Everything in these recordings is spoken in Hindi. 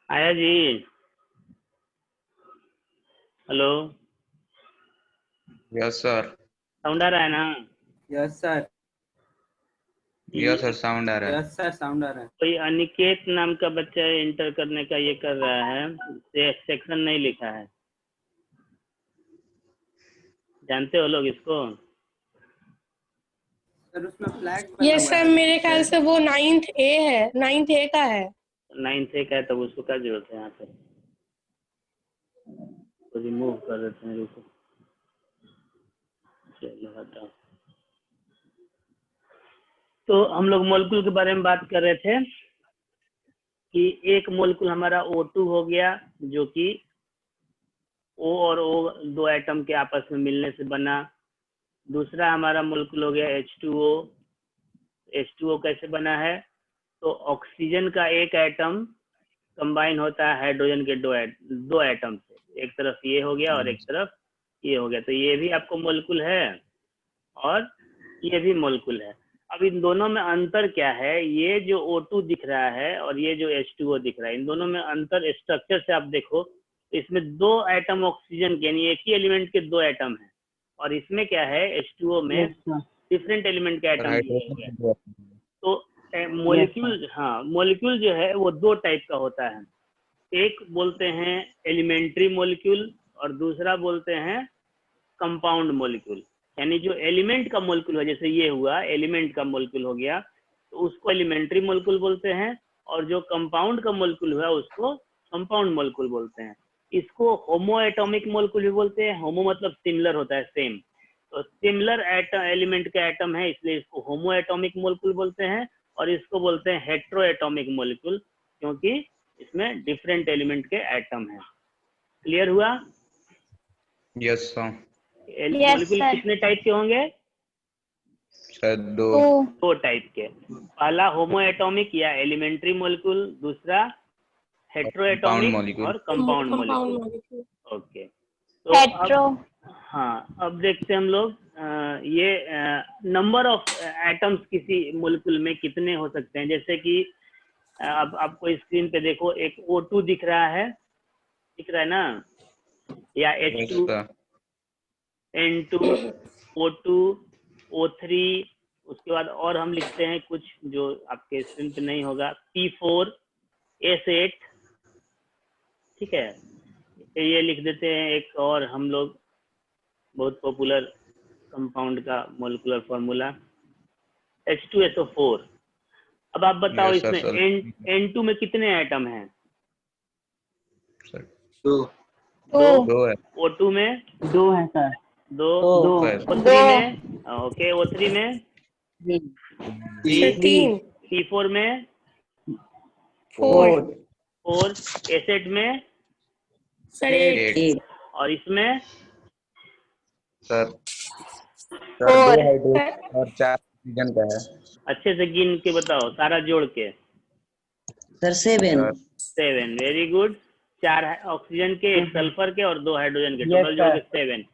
आया जी। Hello, yes sir. साउंड आ रहा है ना? Yes sir. Yes sir, sound आ रहा है। यस सर, साउंड आ रहा है। कोई अनिकेत नाम का बच्चा इंटर करने का ये कर रहा है, सेक्शन नहीं लिखा है। जानते हो लोग इसको? सर उसमें फ्लैग ये सर मेरे ख्याल से वो 9th A है, 9th A का है। 9th का है, तब उसको क्या जरूरत है यहाँ पे? तो रिमूव कर देते हैं, रुको। चलो हटाओ। तो हम लोग मोलिक्यूल के बारे में बात कर रहे थे कि एक मोलिक्यूल हमारा O2 हो गया, जो कि O और O दो एटम के आपस में मिलने से बना। दूसरा हमारा मोलिक्यूल हो गया H2O। H2O कैसे बना है? तो ऑक्सीजन का एक एटम कंबाइन होता है हाइड्रोजन के दो एटम से। एक तरफ ये हो गया और एक तरफ ये हो गया, तो ये भी आपको मोलिक्यूल है और ये भी मोलिक्यूल है। अब इन दोनों में अंतर क्या है? ये जो O2 दिख रहा है और ये जो H2O दिख रहा है, इन दोनों में अंतर स्ट्रक्चर से आप देखो, इसमें दो एटम ऑक्सीजन के, यानी एक ही एलिमेंट के दो एटम है, और इसमें क्या है, H2O में डिफरेंट एलिमेंट के एटम दिए हुए हैं। तो मोलिक्यूल, हाँ, मोलिक्यूल जो है वो दो टाइप का होता है। एक बोलते हैं एलिमेंट्री मोलिक्यूल और दूसरा बोलते हैं कंपाउंड मोलिक्यूल। यानी जो एलिमेंट का मोलिक्यूल है, जैसे ये हुआ एलिमेंट का मोलिक्यूल हो गया, तो उसको एलिमेंट्री मोलिक्यूल बोलते हैं, और जो कंपाउंड का मोलिक्यूल हुआ उसको कंपाउंड मोलिक्यूल बोलते हैं। इसको होमो एटॉमिक मोलिक्यूल भी बोलते हैं। होमो मतलब सिमिलर होता है, सेम। तो सिमिलर एलिमेंट का एटम है, इसलिए इसको होमो एटॉमिक मोलिक्यूल बोलते हैं, और इसको बोलते हैं हेट्रो एटॉमिक मोलिक्यूल, क्योंकि इसमें डिफरेंट एलिमेंट के एटम है। क्लियर हुआ? Yes sir. मोलिक्यूल कितने टाइप के होंगे? सर दो टाइप के। पहला होमो एटॉमिक या एलिमेंट्री मोलिक्यूल, दूसरा हेट्रो एटॉमिक और कंपाउंड मोलिक्यूल। ओके, तो अब हाँ, अब देखते हैं हम लोग ये नंबर ऑफ एटम्स किसी मोलिक्यूल में कितने हो सकते हैं। जैसे कि अब आपको स्क्रीन पे देखो, एक O2 दिख रहा है ना, या H2, N2, O2, O3, उसके बाद और हम लिखते हैं कुछ जो आपके स्क्रीन पे नहीं होगा, P4, S8, ठीक है। ये लिख देते हैं एक और हम लोग बहुत पॉपुलर कंपाउंड का मोलिकुलर फॉर्मूला, H2SO4। अब आप बताओ इसमें N2 में कितने एटम हैं? दो है। O2 में दो है सर। दो। O3 में, ओके, O3 में 3, P4 में 4, S8 में 8, और इसमें सर 2 हाइड्रोजन और 4 ऑक्सीजन का है। अच्छे से गिन के बताओ, सारा जोड़ के। सर 7। 7, very good. 4 ऑक्सीजन के, एक सल्फर के और 2 हाइड्रोजन के, टोटल जोड़ के 7।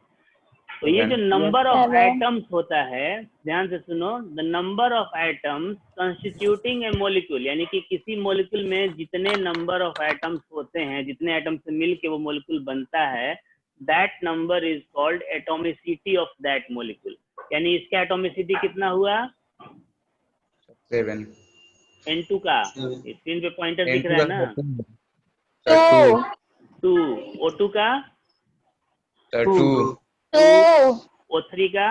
तो ये जो नंबर ऑफ एटम्स होता है, ध्यान से सुनो, the number of atoms constituting A molecule, यानी कि किसी मोलिक्यूल में जितने नंबर ऑफ एटम्स होते हैं, जितने एटम से मिलके वो मोलिक्यूल बनता है, that number is called atomicity of that molecule. यानी इसका एटोमिसिटी कितना हुआ? 7। N2 का स्क्रीन पे पॉइंटर दिख रहा है ना? 2। O2 का 2। O3 का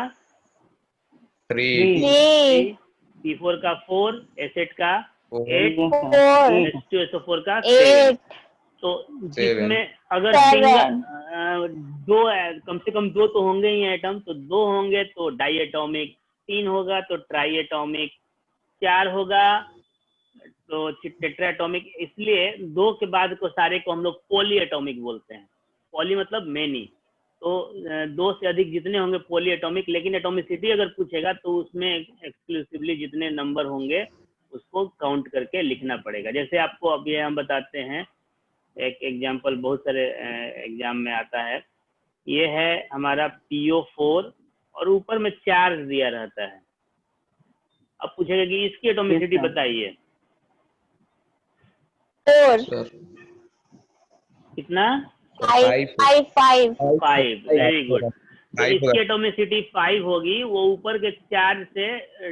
3। P4 का 4, S8 का 8, H2SO4 का 7। तो जिसमें अगर दो, कम से कम दो तो होंगे ही एटम, तो 2 होंगे तो डाई एटॉमिक, 3 होगा तो ट्राई एटॉमिक, 4 होगा तो टेट्रा एटॉमिक। इसलिए 2 के बाद को सारे को हम लोग पॉली एटॉमिक बोलते हैं। पॉली मतलब मेनी, तो 2 से अधिक जितने होंगे पॉली एटॉमिक। लेकिन एटोमिसिटी अगर पूछेगा तो उसमें एक्सक्लूसिवली जितने नंबर होंगे उसको काउंट करके लिखना पड़ेगा। जैसे आपको अभी हम बताते हैं एक एग्जांपल, बहुत सारे एग्जाम में आता है। ये है हमारा PO4 और ऊपर में 4 दिया रहता है। अब पूछेगा कि इसकी एटोमिसिटी बताइए। कितना? 5 5। Very good. तो 5 इसकी एटॉमिसिटी 5 होगी। वो ऊपर के चार्ज से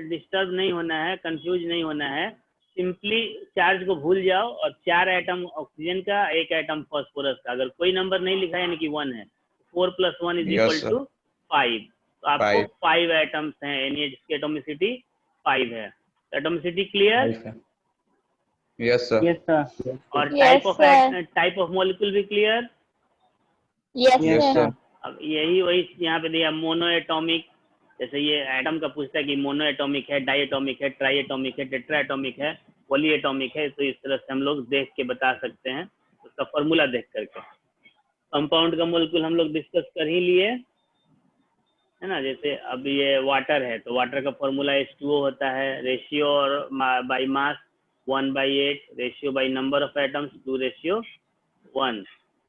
डिस्टर्ब नहीं होना है, कंफ्यूज नहीं होना है। सिंपली चार्ज को भूल जाओ और 4 एटम ऑक्सीजन का, 1 एटम फास्फोरस का। अगर कोई नंबर नहीं लिखा यानी कि 1 है। 4 + 1 = Yes, sir. 5। तो आपको 5 5 एटम्स हैं, यानी जिसकी एटॉमिसिटी 5 है। Atomicity clear? Yes sir. Yes, sir. और Yes, sir. Type of molecule भी clear? Yes, yes sir. Sir. अब यही वही यहाँ पे दिया मोनो एटॉमिक। जैसे ये एटम का पूछता है कि मोनो एटॉमिक है, डाई एटॉमिक है, ट्राई एटॉमिक है, टेट्रा एटॉमिक है, पॉली एटॉमिक है। तो इस तरह से हम लोग देख के बता सकते हैं, उसका फॉर्मूला देख करके। कंपाउंड का मॉलिक्यूल हम लोग डिस्कस कर ही लिए, है ना। जैसे अब ये वाटर है तो वाटर का फॉर्मूला H2O होता है। रेशियो और by mass 1/8, ratio by number of atoms 2:1।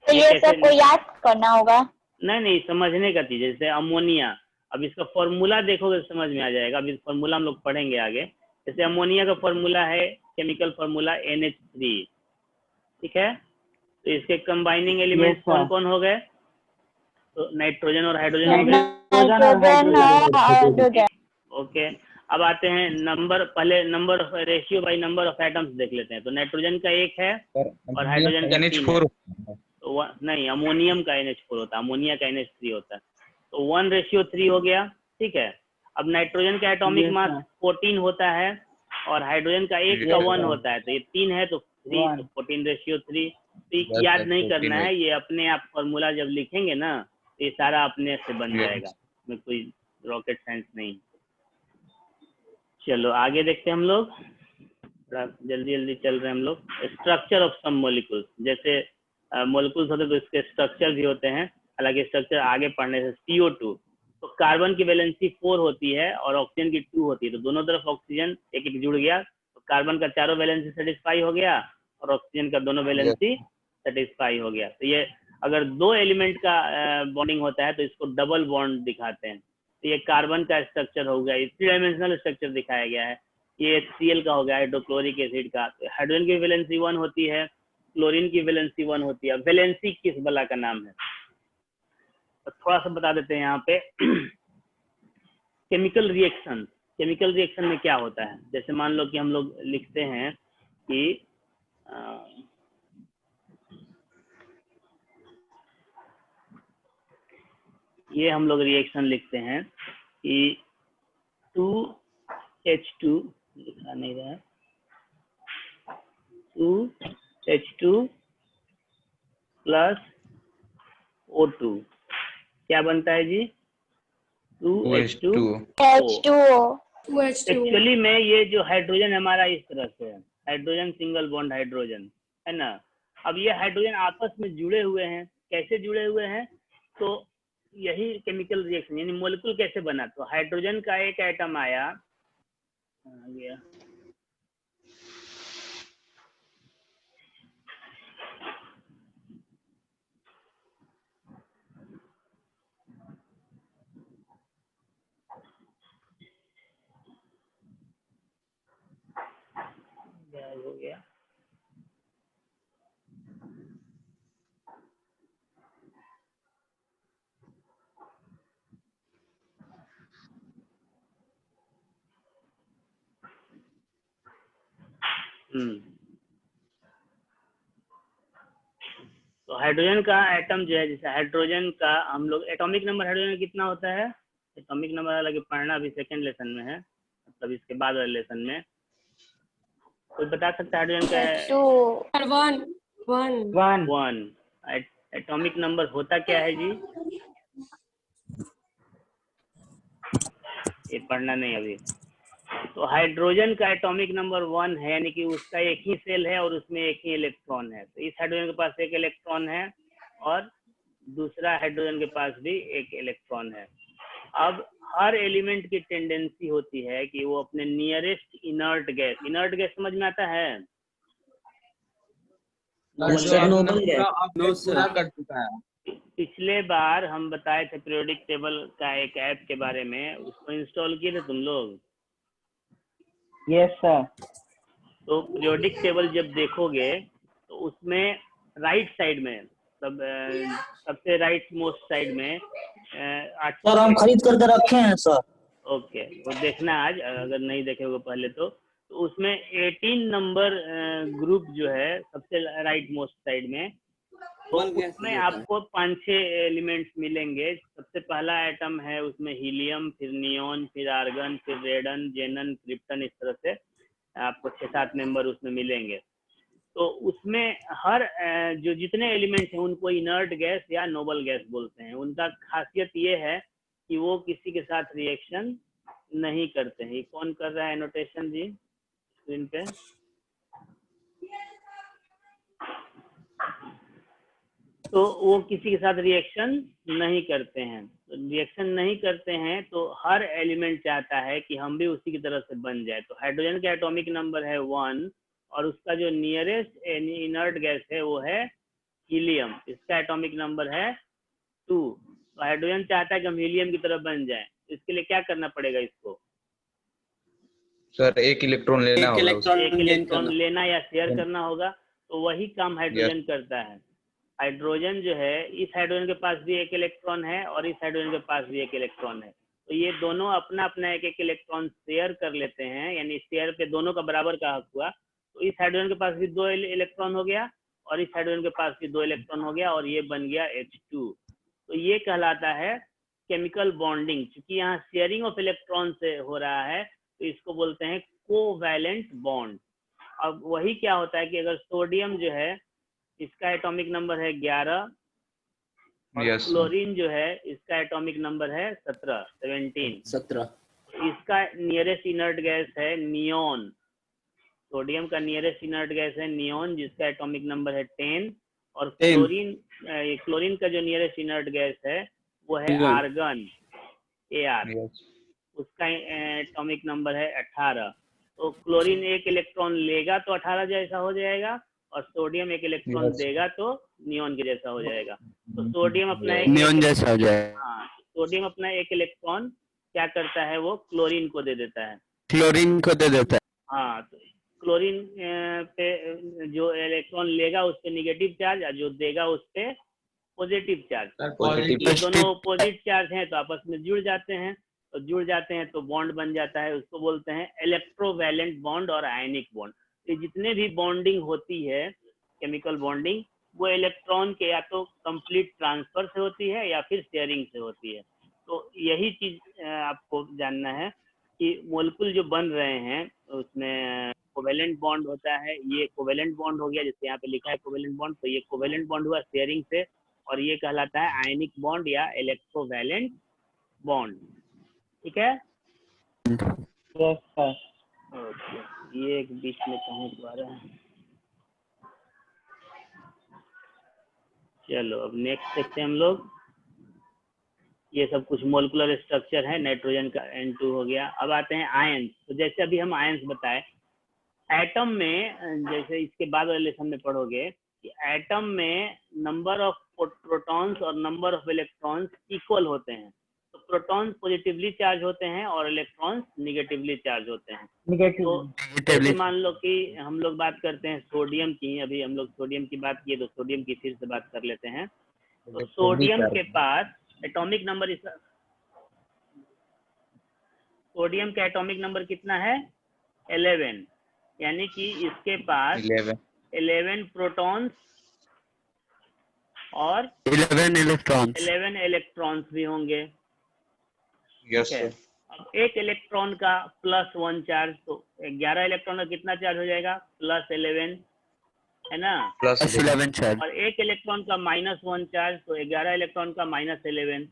तो ये सबको याद करना होगा? नहीं, समझने का चीज। जैसे अमोनिया, अब इसका फॉर्मूला देखोगे तो समझ में आ जाएगा। अभी फॉर्मूला हम लोग पढ़ेंगे आगे। जैसे अमोनिया का फॉर्मूला है, केमिकल फॉर्मूला NH3, ठीक है। तो इसके कंबाइनिंग एलिमेंट कौन कौन हो गए? तो नाइट्रोजन और हाइड्रोजन हो गए। नाइट्रोजन और हाइड्रोजन। ओके, अब आते हैं नंबर। पहले number of, ratio by number of atoms देख लेते हैं। तो नाइट्रोजन का 1 है और हाइड्रोजन का 3 है। तो नहीं, अमोनियम का NH4 होता है, अमोनिया का NH3 होता है। तो 1:3 हो गया, ठीक है। अब नाइट्रोजन का एटॉमिक मास 14 होता है और हाइड्रोजन का 1 का 1 होता है। तो ये 3 है तो 3, तो 14:3। तो याद नहीं करना है, ये अपने आप फॉर्मूला जब लिखेंगे ना तो ये सारा अपने से बन जाएगा, में कोई रॉकेट साइंस नहीं। चलो आगे देखते हैं हम लोग, थोड़ा जल्दी जल्दी चल रहे हैं हम लोग। स्ट्रक्चर ऑफ सम मॉलिक्यूल्स, जैसे मॉलिक्यूल्स होते हैं तो इसके स्ट्रक्चर भी होते हैं। हालांकि स्ट्रक्चर आगे पढ़ने से। CO2, तो कार्बन की वैलेंसी 4 होती है और ऑक्सीजन की 2 होती है। तो दोनों तरफ ऑक्सीजन एक एक जुड़ गया तो कार्बन का चारों वैलेंसी सेटिस्फाई हो गया और ऑक्सीजन का दोनों वैलेंसी सेटिस्फाई हो गया। तो ये अगर 2 एलिमेंट का बॉन्डिंग होता है तो इसको डबल बॉन्ड दिखाते हैं। तो ये कार्बन का स्ट्रक्चर हो गया, 3 डायमेंशनल स्ट्रक्चर दिखाया गया है। ये HCl का हो गया, हाइड्रोक्लोरिक एसिड का। हाइड्रोजन की वैलेंसी 1 होती है, क्लोरीन की वैलेंसी 1 होती है। वैलेंसी किस बला का नाम है? तो थोड़ा सा बता देते हैं यहाँ पे। केमिकल रिएक्शन में क्या होता है? जैसे मान लो कि हम लोग लिखते हैं कि ये हम लोग रिएक्शन लिखते हैं कि 2H2, लिखा नहीं रहा है, 2H2 + O2 क्या बनता है जी? 2H2O। एक्चुअली में ये जो हाइड्रोजन हमारा इस तरह से है, हाइड्रोजन सिंगल बॉन्ड हाइड्रोजन, है ना। अब ये हाइड्रोजन आपस में जुड़े हुए हैं। कैसे जुड़े हुए हैं? तो यही केमिकल रिएक्शन, यानी मॉलिक्यूल कैसे बना। तो हाइड्रोजन का 1 एटम आया, आ गया, हो गया। तो हाइड्रोजन का एटम जो है, जैसे हाइड्रोजन का हम लोग एटॉमिक नंबर हाइड्रोजन कितना होता है? एटॉमिक नंबर हालांकि पढ़ना अभी सेकंड लेसन में है, मतलब इसके बाद वाले लेसन में। कोई बता सकता है हाइड्रोजन का? 1 एटॉमिक नंबर होता क्या है जी? ये पढ़ना नहीं अभी। तो हाइड्रोजन का एटॉमिक नंबर 1 है, यानी कि उसका एक ही सेल है और उसमें एक ही इलेक्ट्रॉन है। तो इस हाइड्रोजन के पास 1 इलेक्ट्रॉन है और दूसरा हाइड्रोजन के पास भी 1 इलेक्ट्रॉन है। अब हर एलिमेंट की टेंडेंसी होती है कि वो अपने नियरेस्ट इनर्ट गैस समझ में आता है? पिछले बार हम बताए थे पीरियोडिक टेबल का एक ऐप के बारे में, उसको इंस्टॉल किए थे तुम लोग? Yes sir. तो पीरियोडिक टेबल जब देखोगे तो उसमें राइट साइड में मतलब सबसे राइट मोस्ट साइड में सर हम खरीद करके रखे हैं सर। ओके, वो देखना आज, अगर नहीं देखे होगे पहले तो उसमें 18 नंबर ग्रुप जो है सबसे राइट मोस्ट साइड में, तो उसमें आपको 5-6 एलिमेंट्स मिलेंगे। सबसे पहला एटम है उसमें हीलियम, फिर नियोन, फिर आर्गन, फिर रेडन, जेनन, क्रिप्टन, इस तरह से आपको 6-7 मेंबर उसमें मिलेंगे। तो उसमें हर जो जितने एलिमेंट्स हैं उनको इनर्ट गैस या नोबल गैस बोलते हैं। उनका खासियत ये है कि वो किसी के साथ रिएक्शन नहीं करते हैं। ये कौन कर रहा है एनोटेशन जी स्क्रीन पे? तो वो किसी के साथ रिएक्शन नहीं करते हैं। तो रिएक्शन नहीं करते हैं तो हर एलिमेंट चाहता है कि हम भी उसी की तरह से बन जाए। तो हाइड्रोजन का एटॉमिक नंबर है 1 और उसका जो नियरेस्ट इनर्ट गैस है वो है हीलियम, इसका एटॉमिक नंबर है 2। तो हाइड्रोजन चाहता है कि हम हीलियम की तरह बन जाए। इसके लिए क्या करना पड़ेगा इसको? सर एक इलेक्ट्रॉन लेना होगा उसको। एक इलेक्ट्रॉन लेना या शेयर करना होगा। तो वही काम हाइड्रोजन करता है। हाइड्रोजन जो है, इस हाइड्रोजन के पास भी एक इलेक्ट्रॉन है और इस हाइड्रोजन के पास भी एक इलेक्ट्रॉन है। तो ये दोनों अपना अपना एक एक इलेक्ट्रॉन शेयर कर लेते हैं, यानी शेयर पे दोनों का बराबर का हक हुआ। तो इस हाइड्रोजन के पास भी 2 इलेक्ट्रॉन हो गया और इस हाइड्रोजन के पास भी 2 इलेक्ट्रॉन हो गया और ये बन गया H2। तो ये कहलाता है केमिकल बॉन्डिंग। क्योंकि यहाँ शेयरिंग ऑफ इलेक्ट्रॉन से हो रहा है तो इसको बोलते हैं कोवैलेंट बॉन्ड। अब वही क्या होता है कि अगर सोडियम जो है इसका एटॉमिक नंबर है 11 और क्लोरीन जो है इसका एटॉमिक नंबर है 17। इसका नियरेस्ट इनर्ट गैस है नियोन। सोडियम का नियरेस्ट इनर्ट गैस है नियोन जिसका एटॉमिक नंबर है 10 और क्लोरीन का जो नियरेस्ट इनर्ट गैस है वो है आर्गन, AR, उसका एटॉमिक नंबर है 18। तो क्लोरीन एक इलेक्ट्रॉन लेगा तो 18 जैसा हो जाएगा और सोडियम एक इलेक्ट्रॉन देगा तो नियोन के जैसा हो जाएगा। तो सोडियम अपना नियोन जैसा हो जाएगा। हाँ, सोडियम अपना एक इलेक्ट्रॉन क्या करता है, वो क्लोरीन को दे देता है, क्लोरीन को दे देता है। हाँ, तो क्लोरीन पे जो इलेक्ट्रॉन लेगा उस पे निगेटिव चार्ज और जो देगा उस पे पॉजिटिव चार्ज। ये दोनों अपोजिट चार्ज हैं तो आपस में जुड़ जाते हैं, तो जुड़ जाते हैं तो बॉन्ड बन जाता है। उसको बोलते हैं इलेक्ट्रोवैलेंट बॉन्ड और आयनिक बॉन्ड। तो जितने भी बॉन्डिंग होती है केमिकल बॉन्डिंग, वो इलेक्ट्रॉन के या तो कंप्लीट ट्रांसफर से होती है या फिर शेयरिंग से होती है। तो यही चीज आपको जानना है कि मोलिक्यूल जो बन रहे हैं उसमें कोवेलेंट बॉन्ड होता है। ये कोवेलेंट बॉन्ड हो गया, जैसे यहाँ पे लिखा है कोवेलेंट बॉन्ड, तो ये कोवेलेंट बॉन्ड हुआ शेयरिंग से, और ये कहलाता है आयनिक बॉन्ड या इलेक्ट्रोवैलेंट बॉन्ड। ठीक है? Yes sir. ओके, ये एक बीच में कहीं तो आ रहा है। चलो अब नेक्स्ट देखते हैं हम लोग। ये सब कुछ मोलिकुलर स्ट्रक्चर है। नाइट्रोजन का N2 हो गया। अब आते हैं आयंस। तो जैसे अभी हम आयंस बताए, एटम में जैसे इसके बाद वाले लेसन में पढ़ोगे कि एटम में नंबर ऑफ प्रोटॉन्स और नंबर ऑफ इलेक्ट्रॉन्स इक्वल होते हैं। तो प्रोटॉन्स पॉजिटिवली चार्ज होते हैं और इलेक्ट्रॉन्स निगेटिवली चार्ज होते हैं। तो जैसे मान लो कि हम लोग बात करते हैं सोडियम की, अभी हम लोग सोडियम की बात किए तो सोडियम की फिर से बात कर लेते हैं। तो सोडियम के पास एटॉमिक नंबर, सोडियम का एटॉमिक नंबर कितना है? 11, यानी कि इसके पास 11 प्रोटॉन्स और 11 इलेक्ट्रॉन्स भी होंगे। Yes sir. अब एक इलेक्ट्रॉन का +1 चार्ज, तो 11 इलेक्ट्रॉन का कितना चार्ज हो जाएगा? +11, है ना? +11 चार्ज। और एक इलेक्ट्रॉन का -1 चार्ज, तो 11 इलेक्ट्रॉन का -11,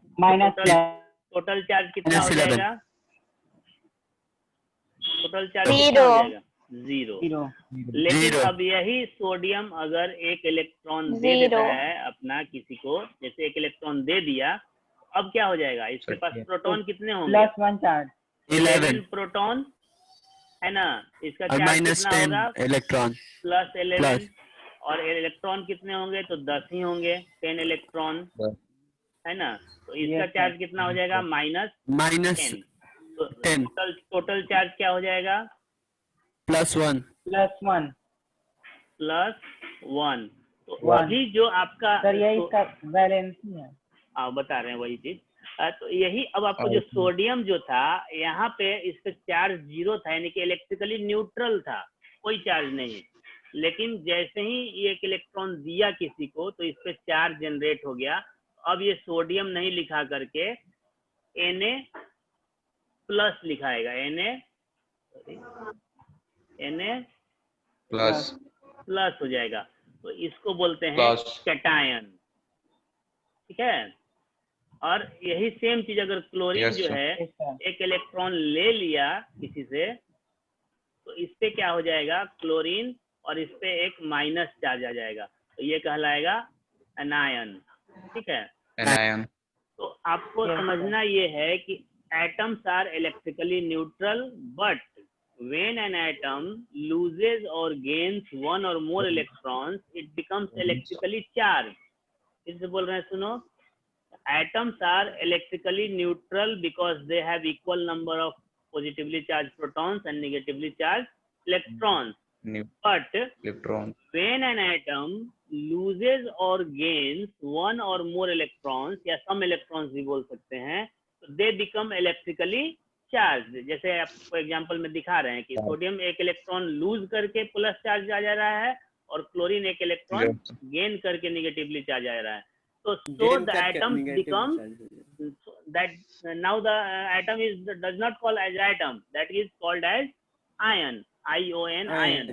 टोटल चार्ज कितना हो जाएगा? टोटल चार्ज कितना हो जाएगा? 0। लेकिन अब यही सोडियम अगर एक इलेक्ट्रॉन दे देता है अपना किसी को, जैसे एक इलेक्ट्रॉन दे दिया, अब क्या हो जाएगा? इसके पास प्रोटॉन कितने होंगे? +1 चार्ज, 11 प्रोटॉन, है ना? इसका चार्ज कितना होगा? इलेक्ट्रॉन +11, और इलेक्ट्रॉन कितने होंगे? तो 10 ही होंगे, 10 इलेक्ट्रॉन, है ना? तो इसका चार्ज कितना हो जाएगा? -10। तो टोटल चार्ज क्या हो जाएगा? +1 +1। तो One. अभी जो आपका सर यही इसका वैलेंसी है। बता रहे हैं वही चीज। तो यही अब आपको जो सोडियम जो था यहाँ पे इस पे चार्ज 0 था, यानी कि इलेक्ट्रिकली न्यूट्रल था, कोई चार्ज नहीं। लेकिन जैसे ही ये एक इलेक्ट्रॉन दिया किसी को तो इस पे चार्ज जनरेट हो गया। अब ये सोडियम नहीं लिखा करके Na+ लिखाएगा, Na प्लस हो जाएगा। तो इसको बोलते हैं प्लस। कैटायन, ठीक है। और यही सेम चीज अगर क्लोरीन Yes, जो sir. है Yes, sir. एक इलेक्ट्रॉन ले लिया किसी से, तो इस पे क्या हो जाएगा, क्लोरीन, और इस पे एक माइनस चार्ज आ जाएगा, तो ये कहलाएगा एनायन, ठीक है। anion. तो आपको Yes, sir. समझना ये है कि atoms are electrically neutral, but when an atom loses or gains one or more electrons, it becomes electrically charged. इससे बोल रहे हैं, सुनो, atoms are electrically neutral because they have equal number of positively charged protons and negatively charged electrons. But Electron. when an atom loses or gains one or more electrons या some electrons भी बोल सकते हैं, तो they become electrically charged. जैसे आपको एग्जांपल में दिखा रहे हैं कि सोडियम एक इलेक्ट्रॉन लूज करके प्लस चार्ज आ जा रहा है और क्लोरीन एक इलेक्ट्रॉन गेन करके निगेटिवली चार्ज आ रहा है। तो so the atom becomes that now the atom does not call as atom, that is called as ion, ION, ion.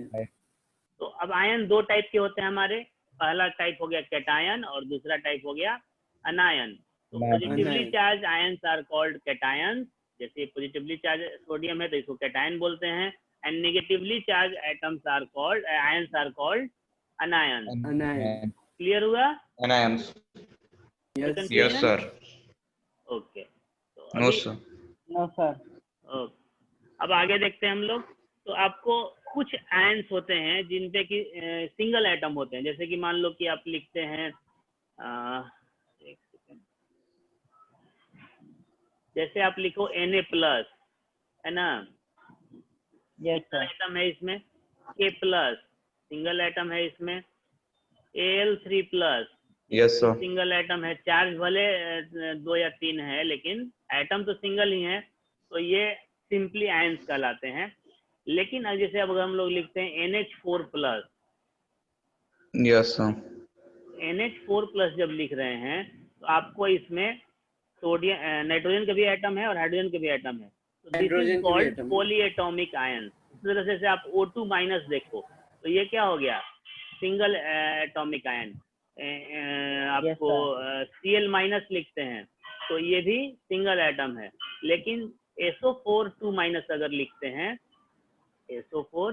तो अब आयन दो टाइप के होते हैं हमारे, पहला टाइप हो गया कैटायन और दूसरा टाइप हो गया अनायन। तो positively charge ions are called cations, जैसे पॉजिटिवली चार्ज सोडियम है तो इसको कैटायन बोलते हैं, and negatively charge atoms are called ions are called anion. Clear हुआ? Anions. Yes, sir. ओके, तो No, अभी sir. No sir. अब आगे देखते हैं हम लोग। तो आपको कुछ आयन्स होते हैं जिन पे कि सिंगल एटम होते हैं, जैसे कि मान लो कि आप लिखते हैं एक सेकंड, जैसे आप लिखो Na+, है ना, यस सर। एटम है इसमें, K+, सिंगल एटम है इसमें, Al3+, Yes, sir. Single atom है, चार्ज भले 2 या 3 है लेकिन एटम तो सिंगल ही है, तो ये सिंपली आयन्स कहलाते हैं। लेकिन जैसे अब हम लोग लिखते हैं NH4+, Yes, sir. NH4+ जब लिख रहे हैं तो आपको इसमें सोडियम नाइट्रोजन का भी एटम है और हाइड्रोजन का भी एटम है, तो this is called polyatomic ion. इस तरह से आप O2- देखो तो ये क्या हो गया, सिंगल एटॉमिक आयन। आपको Cl- लिखते हैं तो ये भी सिंगल एटम है, लेकिन SO4 अगर लिखते हैं, SO4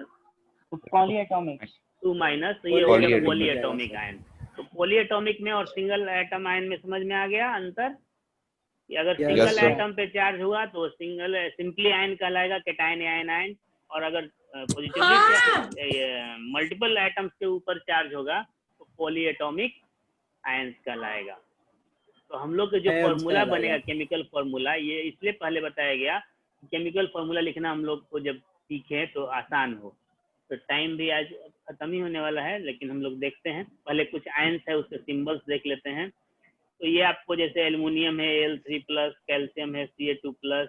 पॉलीएटॉमिक 2- तो ये हो गया पॉलीएटॉमिक आयन। तो पॉलीएटॉमिक में और सिंगल एटम आयन में समझ में आ गया अंतर कि अगर सिंगल sir. एटम पे चार्ज हुआ तो सिंगल सिंपली आयन कहलाएगा, कैटायन या आयन, और अगर पॉजिटिवली मल्टीपल एटम्स के ऊपर चार्ज होगा तो पॉलीएटॉमिक आयन्स कहलाएगा। तो हम लोग का जो फॉर्मूला बनेगा, केमिकल फॉर्मूला, ये इसलिए पहले बताया गया, केमिकल फॉर्मूला लिखना हम लोग को जब सीखे तो आसान हो। तो टाइम भी आज खत्म ही होने वाला है, लेकिन हम लोग देखते हैं, पहले कुछ आयन्स है उसके सिंबल्स देख लेते हैं। तो ये आपको जैसे एल्युमिनियम है Al3+, कैल्शियम है Ca2+,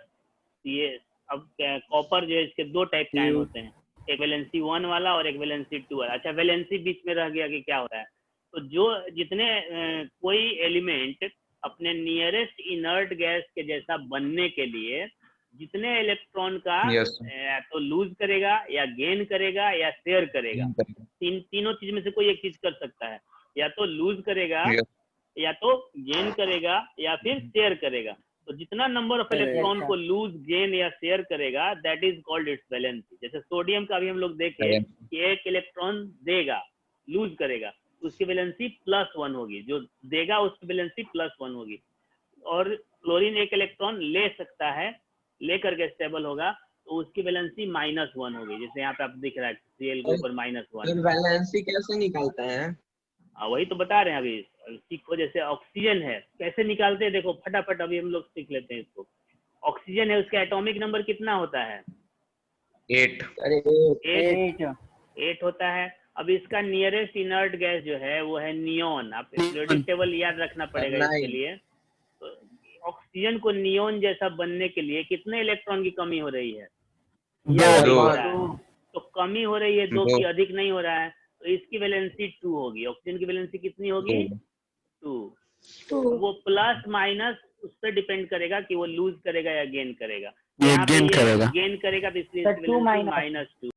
ये अब कॉपर जो है इसके 2 टाइप के आयन होते हैं, एक वैलेंसी 1 वाला और एक वैलेंसी 2 वाला। अच्छा, वैलेंसी बीच में रह गया कि क्या हो रहा है, तो जो जितने कोई एलिमेंट अपने नियरेस्ट इनर्ट गैस के जैसा बनने के लिए जितने इलेक्ट्रॉन का Yes, या तो लूज करेगा या गेन करेगा या शेयर करेगा, तीनों चीज में से कोई एक चीज कर सकता है, या तो लूज करेगा Yes. या तो गेन करेगा या फिर शेयर करेगा। तो जितना नंबर ऑफ इलेक्ट्रॉन को लूज, गेन या शेयर करेगा, that is called its valency. जैसे सोडियम का भी हम लोग देखे कि एक इलेक्ट्रॉन देगा, लूज करेगा, तो उसकी वैलेंसी +1 होगी, जो देगा उसकी वैलेंसी +1 होगी। और क्लोरीन एक इलेक्ट्रॉन ले सकता है, लेकर के स्टेबल होगा, तो उसकी वैलेंसी -1 होगी। जैसे यहाँ पे आप दिख रहा है Cl के ऊपर -1। वैलेंसी कैसे निकालते हैं? वही तो बता रहे हैं अभी, सीखो। जैसे ऑक्सीजन है, कैसे निकालते हैं देखो, फटाफट अभी हम लोग सीख लेते हैं इसको। ऑक्सीजन है, उसका एटॉमिक नंबर कितना होता है? 8. 8 होता है। अब इसका नियरेस्ट इनर्ट गैस जो है वो है नियोन। आप पीरियोडिक टेबल याद रखना पड़ेगा इसके लिए। तो ऑक्सीजन को नियोन जैसा बनने के लिए कितने इलेक्ट्रॉन की कमी हो रही है? दो। अधिक दो। हो रहा है। तो कमी हो रही है 2 दो। की, अधिक नहीं हो रहा है। तो इसकी वैलेंसी 2 होगी। ऑक्सीजन की वैलेंसी कितनी होगी? 2। टू। वो प्लस माइनस उस पर डिपेंड करेगा कि वो लूज करेगा या गेन करेगा। ये यहाँ पे गेन करेगा। गेन करेगा, तो इसलिए सर, 2 minus। -2